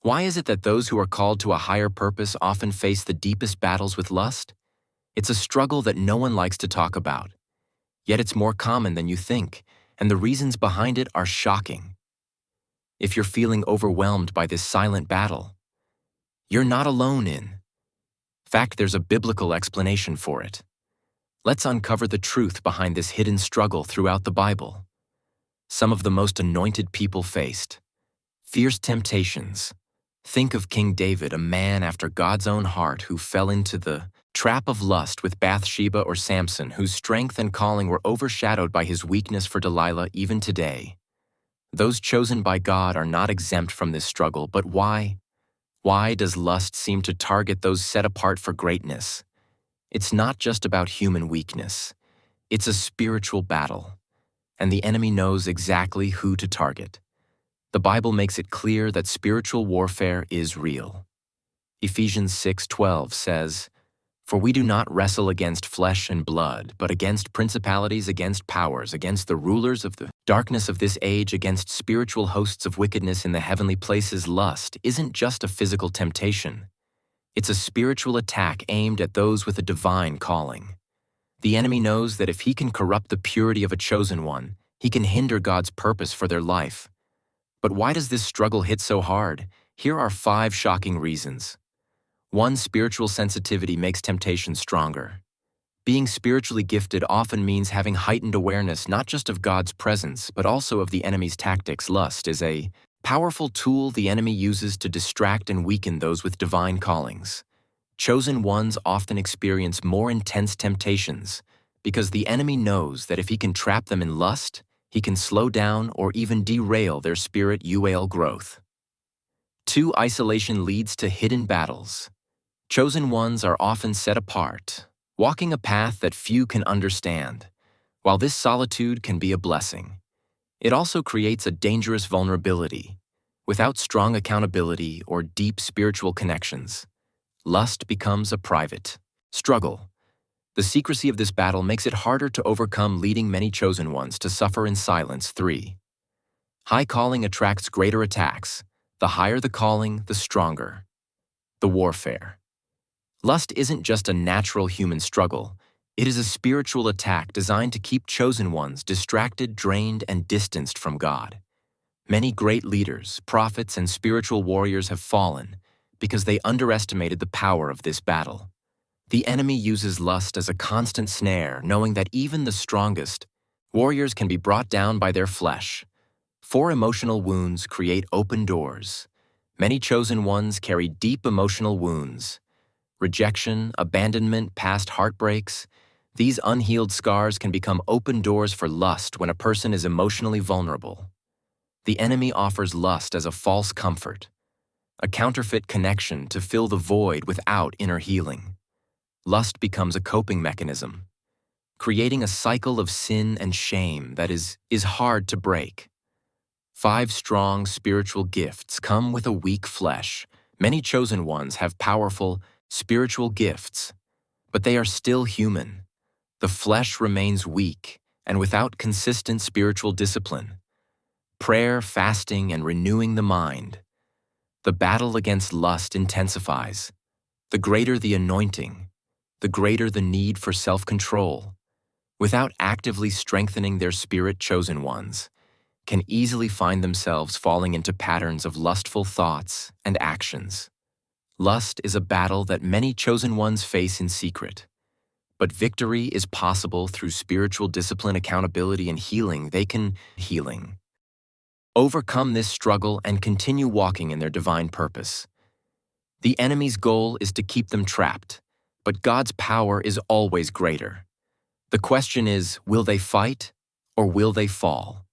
Why is it that those who are called to a higher purpose often face the deepest battles with lust? It's a struggle that no one likes to talk about. Yet it's more common than you think, and the reasons behind it are shocking. If you're feeling overwhelmed by this silent battle, you're not alone in fact, there's a biblical explanation for it. Let's uncover the truth behind this hidden struggle throughout the Bible. Some of the most anointed people faced fierce temptations. Think of King David, a man after God's own heart who fell into the trap of lust with Bathsheba, or Samson, whose strength and calling were overshadowed by his weakness for Delilah. Even today, those chosen by God are not exempt from this struggle. But why? Why does lust seem to target those set apart for greatness? It's not just about human weakness. It's a spiritual battle, and the enemy knows exactly who to target. The Bible makes it clear that spiritual warfare is real. Ephesians 6:12 says, "For we do not wrestle against flesh and blood, but against principalities, against powers, against the rulers of the darkness of this age, against spiritual hosts of wickedness in the heavenly places." Lust isn't just a physical temptation. It's a spiritual attack aimed at those with a divine calling. The enemy knows that if he can corrupt the purity of a chosen one, he can hinder God's purpose for their life. But why does this struggle hit so hard? Here are 5 shocking reasons. 1. Spiritual sensitivity makes temptation stronger. Being spiritually gifted often means having heightened awareness not just of God's presence, but also of the enemy's tactics. Lust is a powerful tool the enemy uses to distract and weaken those with divine callings. Chosen ones often experience more intense temptations because the enemy knows that if he can trap them in lust, he can slow down or even derail their spiritual growth. 2. Isolation leads to hidden battles. Chosen ones are often set apart, walking a path that few can understand. While this solitude can be a blessing, it also creates a dangerous vulnerability. Without strong accountability or deep spiritual connections, lust becomes a private struggle. The secrecy of this battle makes it harder to overcome, leading many chosen ones to suffer in silence. 3. High calling attracts greater attacks. The higher the calling, the stronger the warfare. Lust isn't just a natural human struggle. It is a spiritual attack designed to keep chosen ones distracted, drained, and distanced from God. Many great leaders, prophets, and spiritual warriors have fallen because they underestimated the power of this battle. The enemy uses lust as a constant snare, knowing that even the strongest warriors can be brought down by their flesh. 4. Emotional wounds create open doors. Many chosen ones carry deep emotional wounds. Rejection, abandonment, past heartbreaks. These unhealed scars can become open doors for lust when a person is emotionally vulnerable. The enemy offers lust as a false comfort, a counterfeit connection to fill the void without inner healing. Lust becomes a coping mechanism, creating a cycle of sin and shame that is hard to break. 5. Strong spiritual gifts come with a weak flesh. Many chosen ones have powerful spiritual gifts, but they are still human. The flesh remains weak, and without consistent spiritual discipline, prayer, fasting, and renewing the mind, the battle against lust intensifies. The greater the anointing, the greater the need for self-control. Without actively strengthening their spirit, chosen ones can easily find themselves falling into patterns of lustful thoughts and actions. Lust is a battle that many chosen ones face in secret, but victory is possible through spiritual discipline, accountability, and healing. They can overcome this struggle and continue walking in their divine purpose. The enemy's goal is to keep them trapped, but God's power is always greater. The question is, will they fight or will they fall?